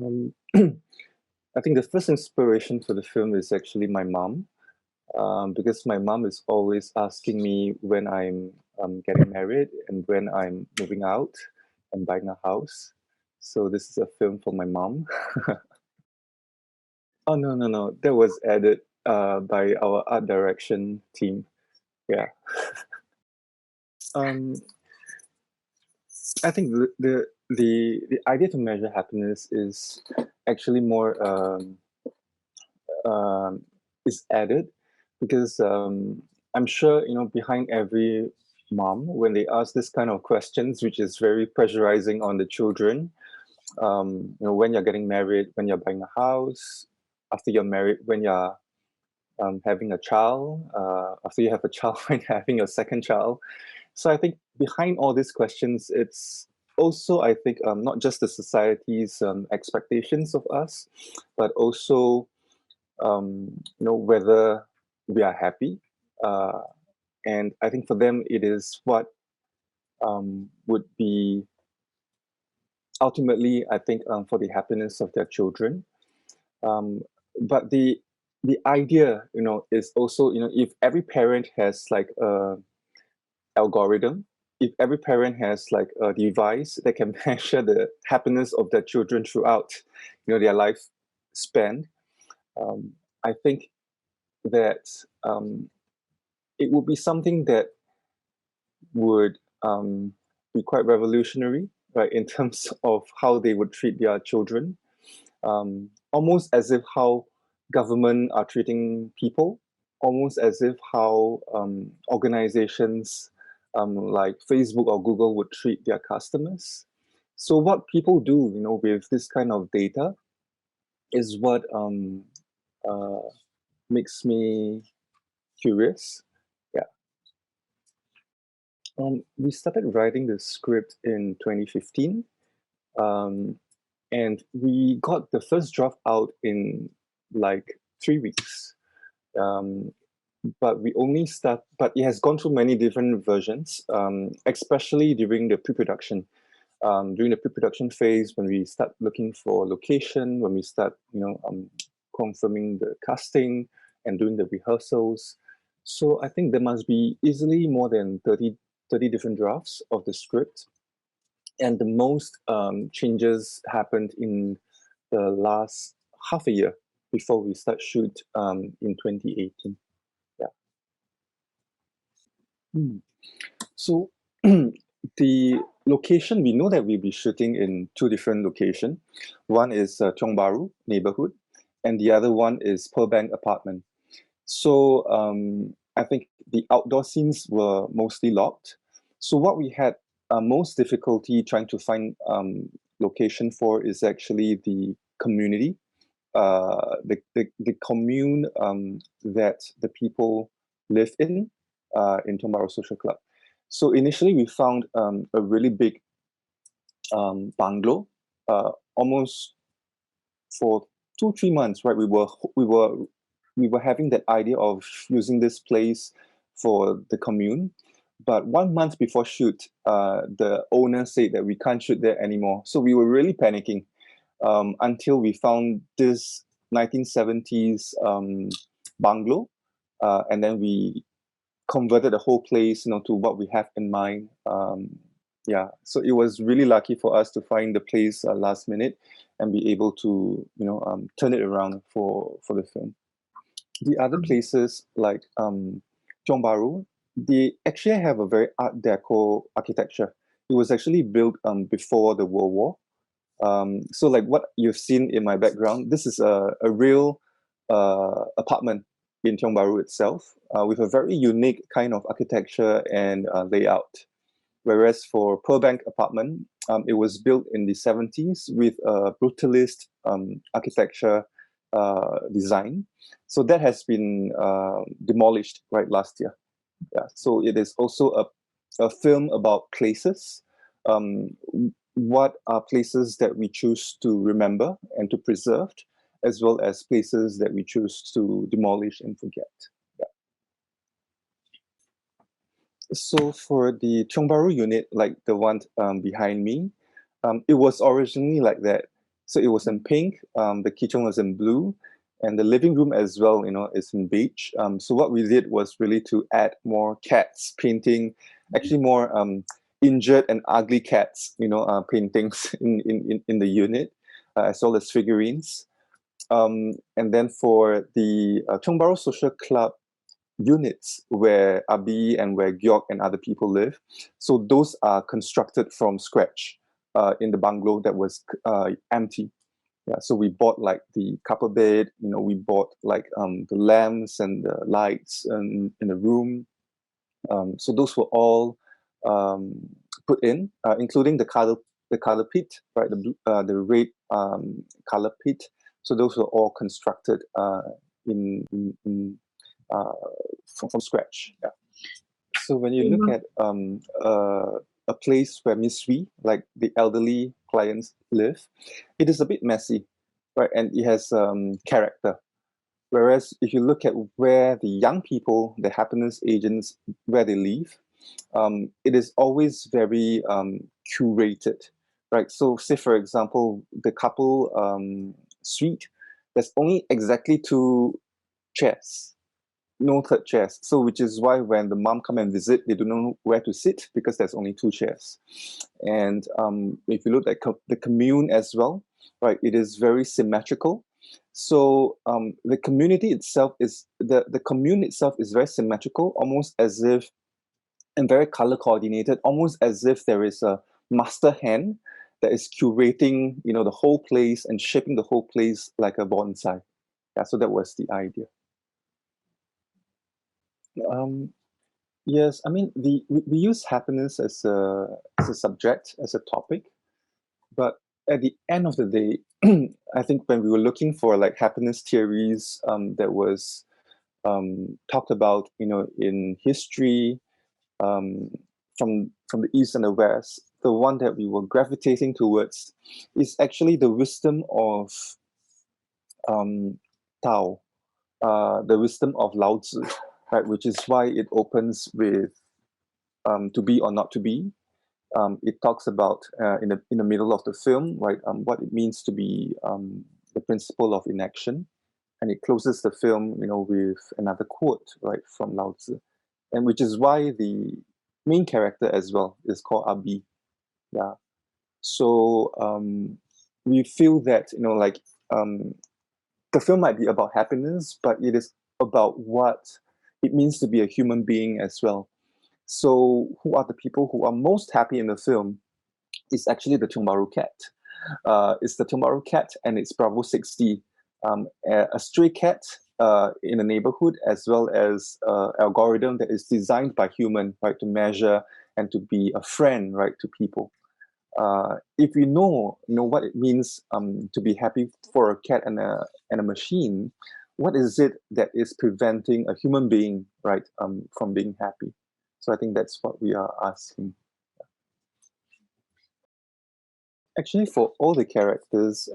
Um, I think the first inspiration for the film is actually my mom, because my mom is always asking me when I'm getting married and when I'm moving out and buying a house. So this is a film for my mom. Oh, no, no, no. That was added by our art direction team. Yeah. Um, I think the idea to measure happiness is actually more um, is added because I'm sure behind every mom when they ask this kind of questions, which is very pressurizing on the children. When you're getting married, when you're buying a house, after you're married, when you're having a child, after you have a child, when you're having your second child. So I think behind all these questions, it's also, I think, not just the society's expectations of us, but also, whether we are happy. Uh, and I think for them, it is what would be ultimately, I think, for the happiness of their children. Um, but the idea, is also, if every parent has like a algorithm, if every parent has like a device that can measure the happiness of their children throughout, their life span, I think that it would be something that would be quite revolutionary, right, in terms of how they would treat their children, almost as if how government are treating people, almost as if how organizations like Facebook or Google would treat their customers. So what people do, with this kind of data is what uh, makes me curious. Yeah. We started writing the script in 2015, um, and we got the first draft out in like 3 weeks. Um, but we only start, but it has gone through many different versions, especially during the pre-production. During the pre-production phase, when we start looking for location, when we start, confirming the casting and doing the rehearsals. So I think there must be easily more than 30 different drafts of the script. And the most changes happened in the last half a year before we start shoot in 2018. Yeah. So the location, we know that we'll be shooting in two different locations. One is Tiong Bahru neighborhood, and the other one is Pearl Bank apartment. So I think the outdoor scenes were mostly locked. So what we had most difficulty trying to find location for is actually the community, the commune that the people live in Tiong Bahru Social Club. So initially we found a really big bungalow, almost for 2-3 months, right? We were having that idea of using this place for the commune, but 1 month before shoot, the owner said that we can't shoot there anymore. So we were really panicking until we found this 1970s bungalow, and then we converted the whole place, to what we have in mind. Yeah, so it was really lucky for us to find the place last minute and be able to, turn it around for the film. The other places like Tiong Bahru, they actually have a very Art Deco architecture. It was actually built before the World War. So like what you've seen in my background, this is a real apartment in Tiong Bahru itself, with a very unique kind of architecture and layout. Whereas for Pearl Bank apartment, it was built in the 70s with a brutalist architecture design. So that has been demolished right last year. Yeah. So it is also a film about places. What are places that we choose to remember and to preserve, as well as places that we choose to demolish and forget. Yeah. So for the Tiong Bahru unit, like the one behind me, it was originally like that. So it was in pink, the kitchen was in blue, and the living room as well, is in beige. So what we did was really to add more cats, painting, actually more injured and ugly cats, paintings in the unit, as well as figurines. And then for the Tiong Bahru Social Club units where Abi and where Gyok and other people live, so those are constructed from scratch in the bungalow that was empty. Yeah, so we bought like the couple bed, we bought like the lamps and the lights in the room. So those were all put in, including the color pit, right? The red color pit. So those were all constructed from scratch. Yeah. So when you look at a place where Miss Wee, like the elderly clients live, it is a bit messy, right? And it has character. Whereas if you look at where the young people, the happiness agents, where they live, it is always very curated, right? So say, for example, the couple suite, there's only exactly 2 chairs, no third chairs. So which is why when the mom come and visit, they don't know where to sit because there's only 2 chairs. And if you look at the commune as well, right, it is very symmetrical. So the community itself is, the commune itself is very symmetrical, almost as if, and very color coordinated, almost as if there is a master hand that is curating, the whole place and shaping the whole place like a bonsai. Yeah, so that was the idea. Yes, I mean, we use happiness as a subject, as a topic, but at the end of the day, I think when we were looking for like happiness theories that was talked about, in history, from the East and the West, the one that we were gravitating towards is actually the wisdom of Tao, the wisdom of Lao Tzu, right? Which is why it opens with to be or not to be. It talks about in the middle of the film, right? What it means to be the principle of inaction, and it closes the film, with another quote, right, from Lao Tzu, and which is why the main character as well is called Abi. Yeah. So we feel that the film might be about happiness, but it is about what it means to be a human being as well. So who are the people who are most happy in the film? Is actually the Tiong Bahru cat. It's the Tiong Bahru cat and it's Bravo 60, a stray cat in a neighborhood, as well as algorithm that is designed by human, right, to measure and to be a friend, right, to people. If we know what it means to be happy for a cat and a machine, what is it that is preventing a human being, right, from being happy? So I think that's what we are asking. Actually, for all the characters,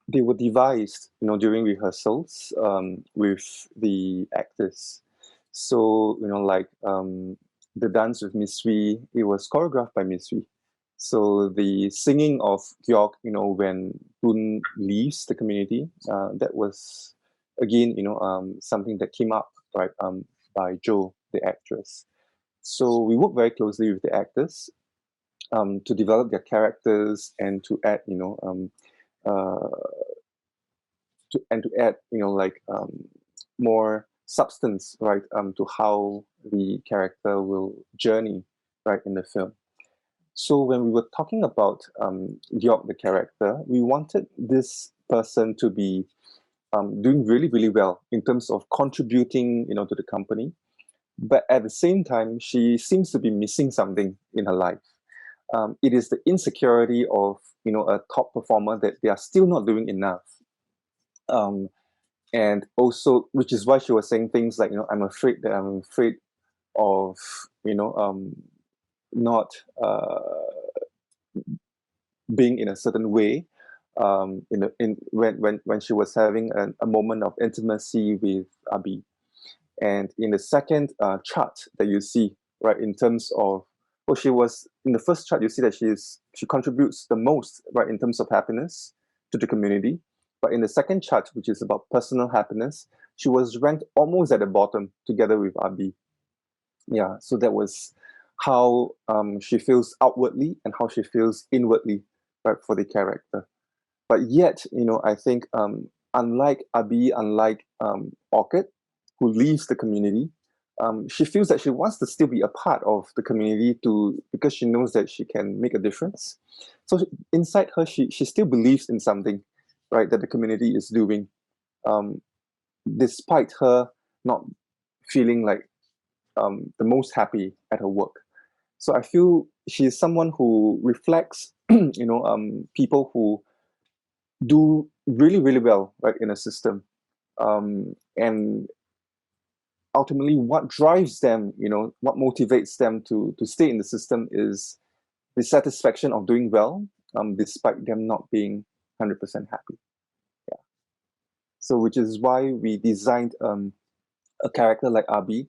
they were devised, during rehearsals with the actors. So, like the dance with Miss Wee, it was choreographed by Miss Wee. So the singing of Gyok, when Kun leaves the community, that was again, something that came up, right, by Jo, the actress. So we work very closely with the actors to develop their characters and to add, to add, more substance, right, to how the character will journey, right, in the film. So when we were talking about Gyok, the character, we wanted this person to be doing really, really well in terms of contributing, to the company. But at the same time, she seems to be missing something in her life. It is the insecurity of, a top performer that they are still not doing enough. And also, which is why she was saying things like, I'm afraid of, not being in a certain way, when she was having a moment of intimacy with Abi. And in the second chart that you see, right, in terms of, she was in the first chart, you see that she contributes the most, right, in terms of happiness. to the community. But in the second chart, which is about personal happiness, she was ranked almost at the bottom together with Abi. Yeah, so that was how she feels outwardly and how she feels inwardly, right, for the character. But yet, I think unlike Abi, unlike Orchid, who leaves the community, she feels that she wants to still be a part of the community because she knows that she can make a difference. So inside her, she still believes in something, right, that the community is doing, despite her not feeling like the most happy at her work. So I feel she is someone who reflects, people who do really, really well, right, in a system. And ultimately what drives them, what motivates them to stay in the system is the satisfaction of doing well, despite them not being 100% happy. Yeah. So which is why we designed a character like Abi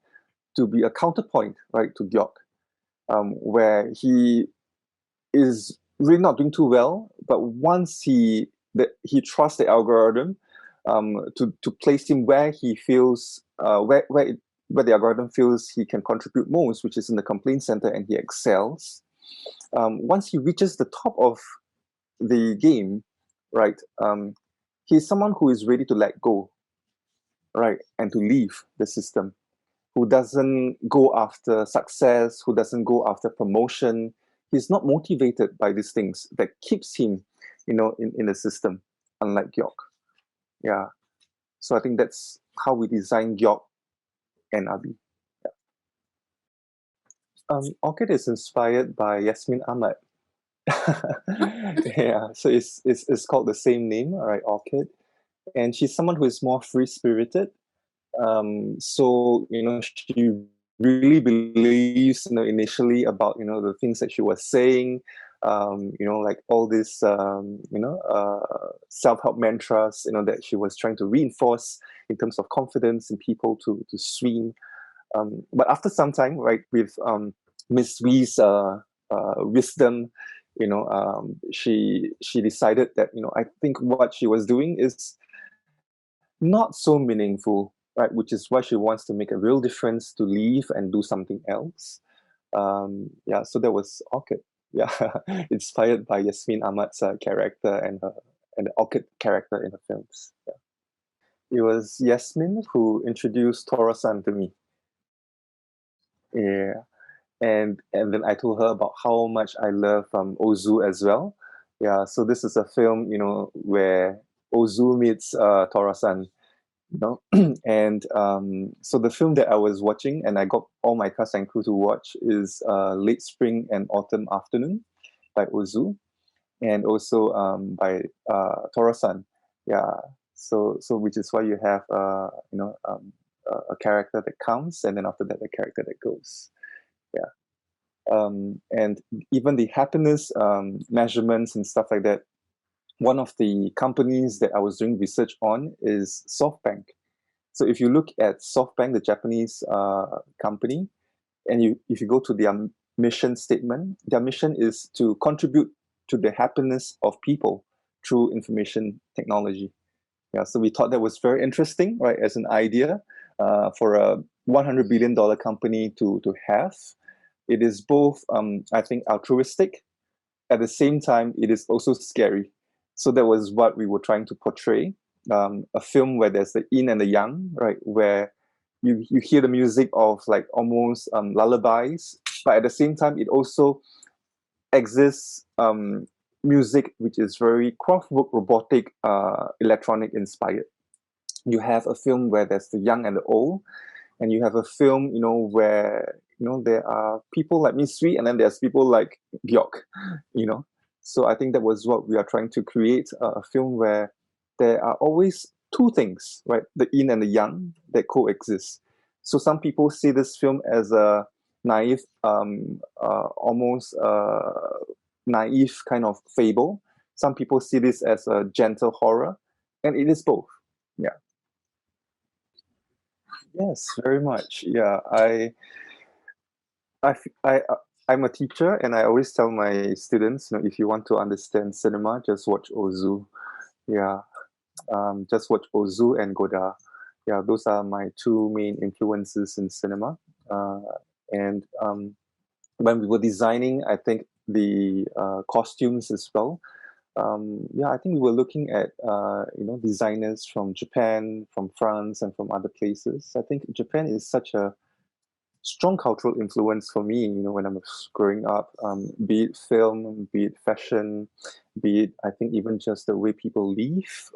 to be a counterpoint, right, to Gyok, where he is really not doing too well, but once he trusts the algorithm to place him where he feels where the algorithm feels he can contribute most, which is in the complaint center, and he excels. Once he reaches the top of the game, right, he's someone who is ready to let go, right, and to leave the system, who doesn't go after success, who doesn't go after promotion. He's not motivated by these things that keeps him, in the system, unlike Gyok. Yeah. So I think that's how we design Gyok and Abi. Yeah. Orchid is inspired by Yasmin Ahmad. Yeah, so it's called the same name, right? Orchid, and she's someone who is more free spirited. So she really believes, initially about the things that she was saying, like all this self-help mantras, that she was trying to reinforce in terms of confidence in people to swim. But after some time, right, with Miss Wee's wisdom, she decided that I think what she was doing is not so meaningful, right? Which is why she wants to make a real difference, to leave and do something else. Yeah, so that was Orchid. Yeah, inspired by Yasmin Ahmad's character and the Orchid character in the films. Yeah. It was Yasmin who introduced Tora-san to me. Yeah, and then I told her about how much I love Ozu as well. Yeah, so this is a film, where Ozu meets Tora-san, and so the film that I was watching and I got all my cast and crew to watch is Late Spring and Autumn Afternoon by Ozu, and also by Tora-san. Yeah, so which is why you have a character that comes, and then after that a character that goes. Yeah. And even the happiness measurements and stuff like that, one of the companies that I was doing research on is SoftBank. So if you look at SoftBank, the Japanese company, and if you go to their mission statement, their mission is to contribute to the happiness of people through information technology. Yeah, so we thought that was very interesting, right, as an idea for a $100 billion company to have. It is both, I think, altruistic. At the same time, it is also scary. So that was what we were trying to portray. A film where there's the yin and the yang, right? Where you hear the music of like almost lullabies, but at the same time, it also exists music which is very craftwork, robotic, electronic inspired. You have a film where there's the young and the old, and you have a film, where there are people like Miss Sui, and then there's people like Gyok, So I think that was what we are trying to create, a film where there are always two things, right? The yin and the yang that coexist. So some people see this film as a naive, almost naive kind of fable. Some people see this as a gentle horror, and it is both. Yeah. Yes, very much. Yeah, I, I'm a teacher, and I always tell my students, if you want to understand cinema, just watch Ozu. Yeah, just watch Ozu and Godard. Yeah, those are my two main influences in cinema. And when we were designing, I think the costumes as well. Yeah, I think we were looking at designers from Japan, from France, and from other places. I think Japan is such a strong cultural influence for me. When I was growing up, be it film, be it fashion, be it I think even just the way people live.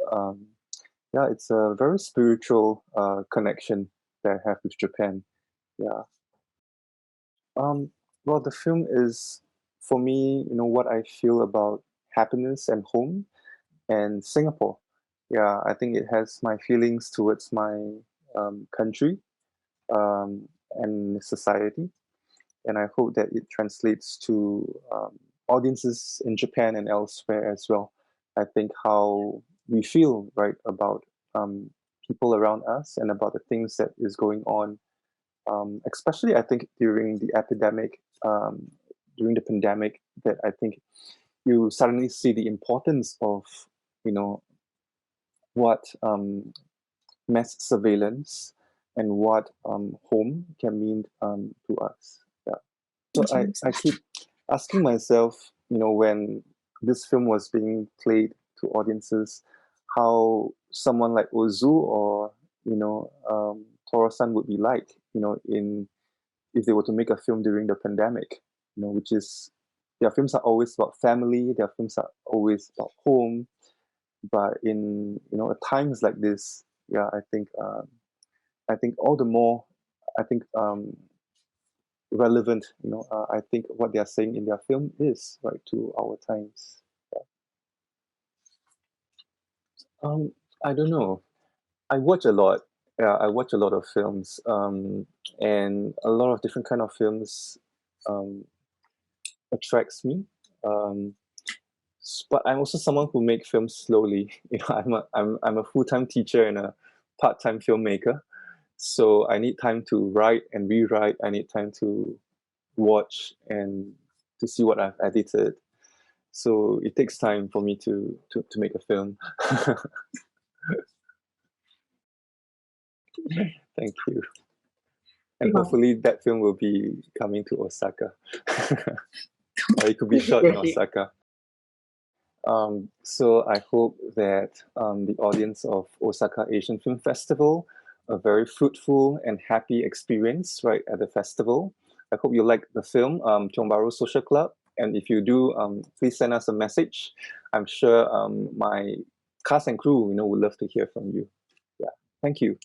Yeah, it's a very spiritual connection that I have with Japan. Yeah. Well, the film is for me, what I feel about happiness and home and Singapore. Yeah, I think it has my feelings towards my country and society, and I hope that it translates to audiences in Japan and elsewhere as well. I think how we feel right about people around us and about the things that is going on, especially I think during the epidemic, during the pandemic, that I think you suddenly see the importance of you know what mass surveillance and what home can mean to us. Yeah. So I keep asking myself, when this film was being played to audiences, how someone like Ozu or Toro-san would be like, in if they were to make a film during the pandemic, which is their films are always about family, their films are always about home, but in at times like this, yeah, I think all the more, I think relevant, I think what they are saying in their film is right to our times. Yeah. I don't know. I watch a lot. Yeah, I watch a lot of films, and a lot of different kind of films um, attracts me. Um, but I'm also someone who make films slowly. I'm a full-time teacher and a part-time filmmaker, so I need time to write and rewrite. I need time to watch and to see what I've edited. So it takes time for me to make a film. Thank you. And hopefully that film will be coming to Osaka. Or it could be shot in Osaka. So I hope that the audience of Osaka Asian Film Festival, a very fruitful and happy experience right at the festival. I hope you like the film, Tiong Bahru Social Club. And if you do, please send us a message. I'm sure my cast and crew, would love to hear from you. Yeah, thank you.